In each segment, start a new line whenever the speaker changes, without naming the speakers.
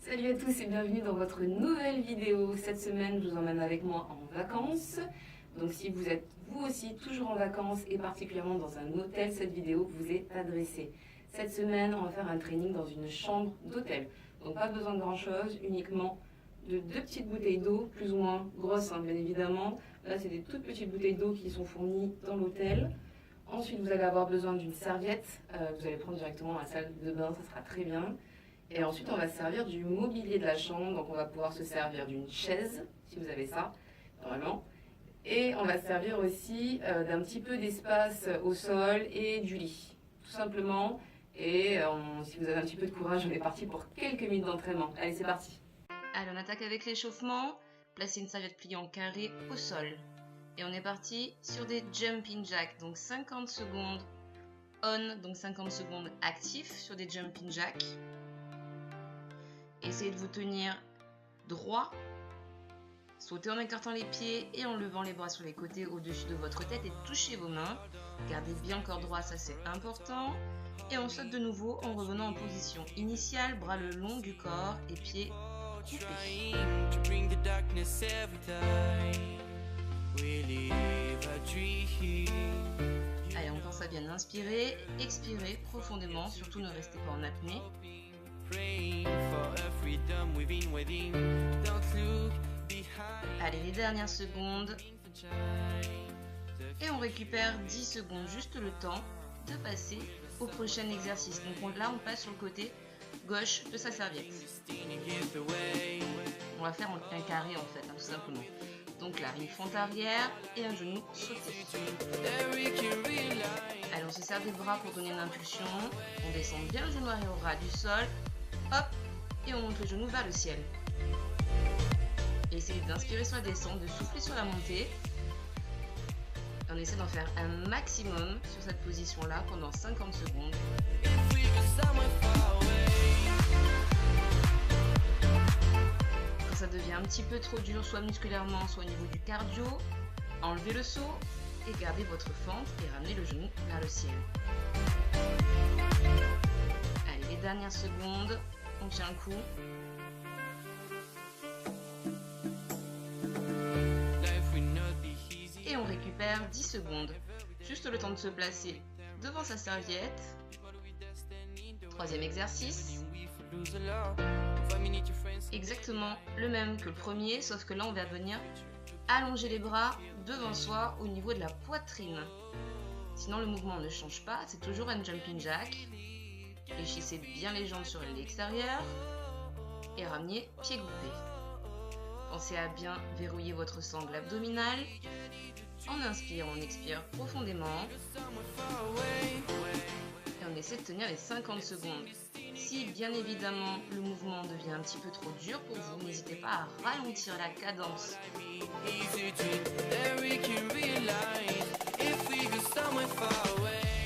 Salut à tous et bienvenue dans votre nouvelle vidéo. Cette semaine, je vous emmène avec moi en vacances. Donc si vous êtes vous aussi toujours en vacances et particulièrement dans un hôtel, cette vidéo vous est adressée. Cette semaine, on va faire un training dans une chambre d'hôtel. Donc pas besoin de grand chose, uniquement de 2 petites bouteilles d'eau, plus ou moins grosses bien évidemment. Là c'est des toutes petites bouteilles d'eau qui sont fournies dans l'hôtel. Ensuite vous allez avoir besoin d'une serviette, vous allez prendre directement à la salle de bain, ça sera très bien. Et ensuite, on va se servir du mobilier de la chambre. Donc, on va pouvoir se servir d'une chaise, si vous avez ça, normalement. Et on va se servir aussi d'un petit peu d'espace au sol et du lit, tout simplement. Et si vous avez un petit peu de courage, on est parti pour quelques minutes d'entraînement. Allez, c'est parti. Allez, on attaque avec l'échauffement. Placez une serviette pliée en carré au sol. Et on est parti sur des jumping jacks. Donc, 50 secondes on, donc 50 secondes actif sur des jumping jacks. Essayez de vous tenir droit, sautez en écartant les pieds et en levant les bras sur les côtés au-dessus de votre tête et touchez vos mains. Gardez bien le corps droit, ça c'est important. Et on saute de nouveau en revenant en position initiale, bras le long du corps et pieds coupés. Allez, on pense à bien inspirer, expirer profondément, surtout ne restez pas en apnée. Allez, les dernières secondes. Et on récupère 10 secondes, juste le temps de passer au prochain exercice. Donc là, on passe sur le côté gauche de sa serviette. On va faire un carré en fait, tout simplement. Donc là, une fente arrière et un genou sauté. Allez, on se sert des bras pour donner une impulsion. On descend bien le genou arrière au ras du sol. Hop, et on monte le genou vers le ciel. Et essayez d'inspirer sur la descente, de souffler sur la montée. Et on essaie d'en faire un maximum sur cette position-là pendant 50 secondes. Quand ça devient un petit peu trop dur, soit musculairement, soit au niveau du cardio, enlevez le saut et gardez votre fente et ramenez le genou vers le ciel. Allez, les dernières secondes. On tient le coup. Et on récupère 10 secondes. Juste le temps de se placer devant sa serviette. Troisième exercice. Exactement le même que le premier, sauf que là on va venir allonger les bras devant soi au niveau de la poitrine. Sinon le mouvement ne change pas, c'est toujours un jumping jack. Fléchissez bien les jambes sur l'extérieur et ramenez pieds groupés. Pensez à bien verrouiller votre sangle abdominale. On inspire, on expire profondément. Et on essaie de tenir les 50 secondes. Si bien évidemment le mouvement devient un petit peu trop dur pour vous, n'hésitez pas à ralentir la cadence.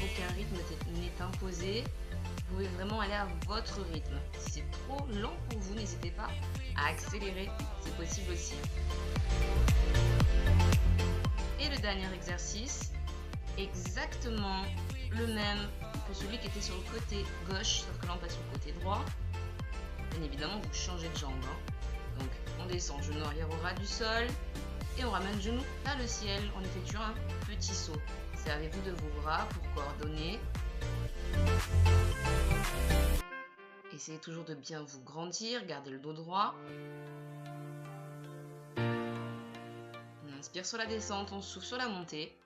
Aucun rythme n'est imposé. Vous pouvez vraiment aller à votre rythme. Si c'est trop lent pour vous, n'hésitez pas à accélérer, c'est possible aussi. Et le dernier exercice, exactement le même que celui qui était sur le côté gauche, sauf que là on passe sur le côté droit. Bien évidemment, vous changez de jambe. Donc on descend genou arrière au ras du sol et on ramène genou vers le ciel. On effectue un petit saut. Servez-vous de vos bras pour coordonner. Essayez toujours de bien vous grandir, gardez le dos droit. On inspire sur la descente, on souffle sur la montée.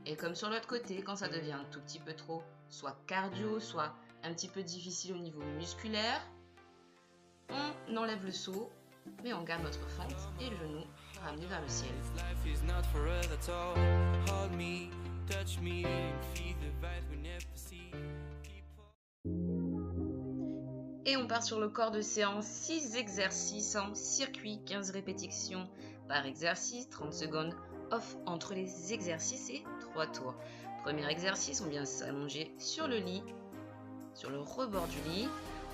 Et comme sur l'autre côté, quand ça devient un tout petit peu trop, soit cardio, soit un petit peu difficile au niveau musculaire, on enlève le saut mais on garde notre fente et le genou ramené vers le ciel. Et on part sur le corps de séance, 6 exercices en circuit, 15 répétitions par exercice, 30 secondes off entre les exercices et 3 tours. Premier exercice, on vient s'allonger sur le lit, sur le rebord du lit.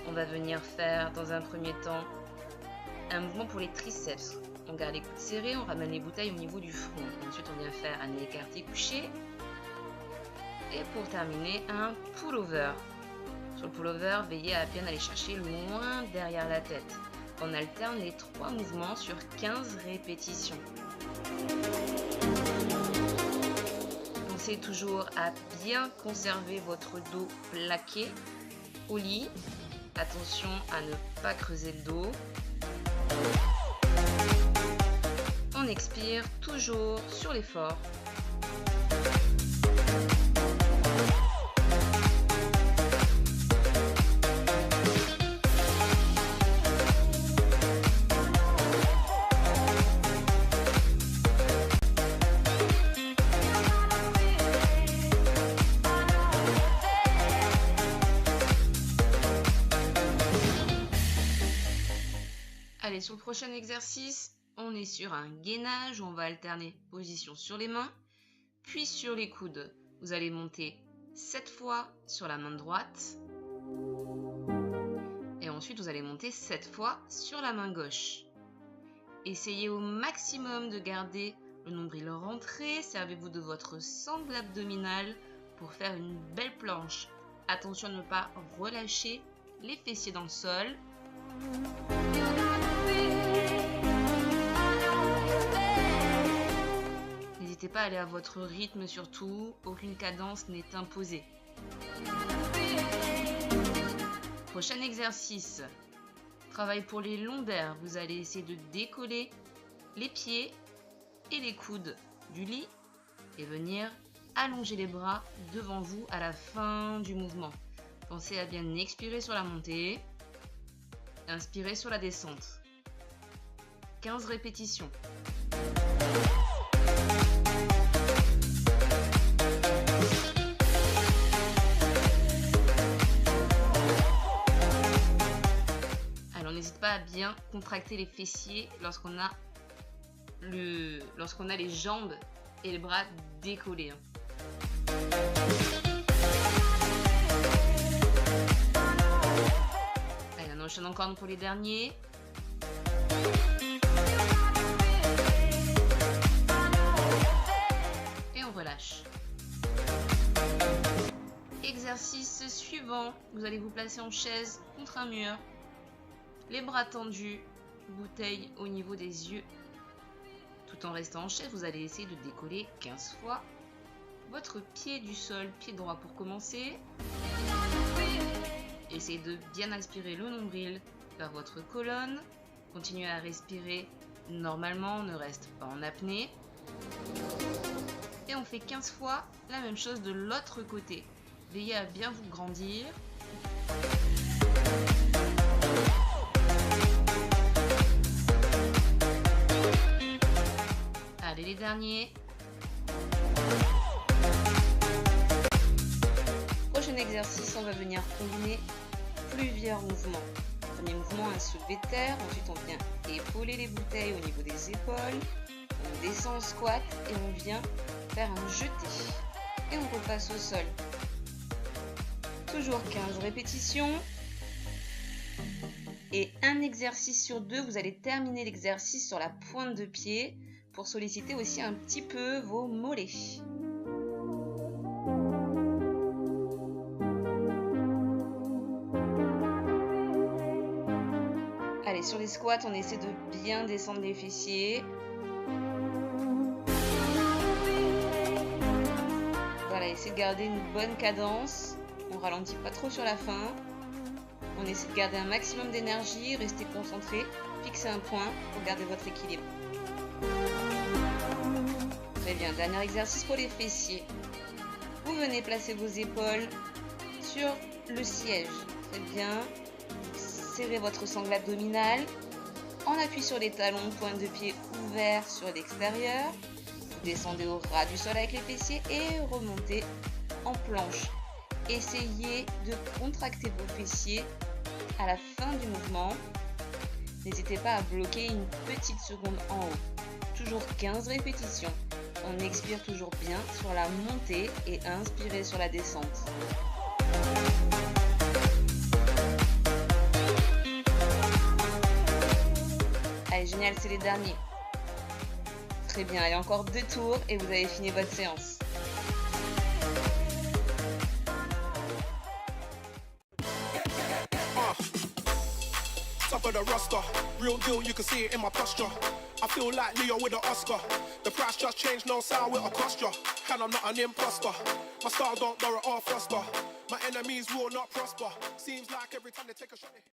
On va venir faire dans un premier temps un mouvement pour les triceps. On garde les coudes serrés, on ramène les bouteilles au niveau du front. Ensuite, on vient faire un écarté couché. Et pour terminer, un pull-over. Sur le pull-over, veillez à bien aller chercher loin derrière la tête. On alterne les 3 mouvements sur 15 répétitions. Pensez toujours à bien conserver votre dos plaqué au lit. Attention à ne pas creuser le dos. On expire toujours sur l'effort. Allez, sur le prochain exercice, on est sur un gainage où on va alterner position sur les mains, puis sur les coudes. Vous allez monter 7 fois sur la main droite et ensuite vous allez monter 7 fois sur la main gauche. Essayez au maximum de garder le nombril rentré, servez-vous de votre sangle abdominale pour faire une belle planche. Attention à ne pas relâcher les fessiers dans le sol. N'hésitez pas à aller à votre rythme surtout, aucune cadence n'est imposée. Prochain exercice, travail pour les lombaires. Vous allez essayer de décoller les pieds et les coudes du lit et venir allonger les bras devant vous à la fin du mouvement. Pensez à bien expirer sur la montée, inspirer sur la descente. 15 répétitions. Alors n'hésite pas à bien contracter les fessiers lorsqu'on a les jambes et les bras décollés. Allez, on enchaîne encore pour les derniers. Et on relâche. Exercice suivant, vous allez vous placer en chaise contre un mur. Les bras tendus, bouteille au niveau des yeux. Tout en restant en chaise, vous allez essayer de décoller 15 fois votre pied du sol, pied droit pour commencer. Essayez de bien aspirer le nombril vers votre colonne. Continuez à respirer normalement, on ne reste pas en apnée. Et on fait 15 fois la même chose de l'autre côté. Veillez à bien vous grandir. Allez, les derniers. Prochain exercice, on va venir combiner plusieurs mouvements. Premier mouvement, un soulevé de terre. Ensuite, on vient épauler les bouteilles au niveau des épaules. On descend en squat et on vient faire un jeté. Et on repasse au sol. Toujours 15 répétitions. Et un exercice sur 2, vous allez terminer l'exercice sur la pointe de pied pour solliciter aussi un petit peu vos mollets. Allez, sur les squats, on essaie de bien descendre les fessiers. Voilà, essayez de garder une bonne cadence. On ralentit pas trop sur la fin. On essaie de garder un maximum d'énergie, restez concentré, fixez un point pour garder votre équilibre. Très bien, dernier exercice pour les fessiers. Vous venez placer vos épaules sur le siège. Très bien. Serrez votre sangle abdominale.
On appuie sur les talons, pointe de pied ouvert sur l'extérieur. Vous descendez au ras du sol avec les fessiers et remontez en planche. Essayez de contracter vos fessiers à la fin du mouvement. N'hésitez pas à bloquer une petite seconde en haut. Toujours 15 répétitions. On expire toujours bien sur la montée et inspirez sur la descente. Allez, génial, c'est les derniers. Très bien, allez, encore 2 tours et vous avez fini votre séance.
Top of the roster, real deal, you can see it in my posture. I feel like Leo with an Oscar. The price just changed, no sound with a cost ya. And I'm not an imposter. My style don't borrow or foster. My enemies will not prosper. Seems like every time they take a shot.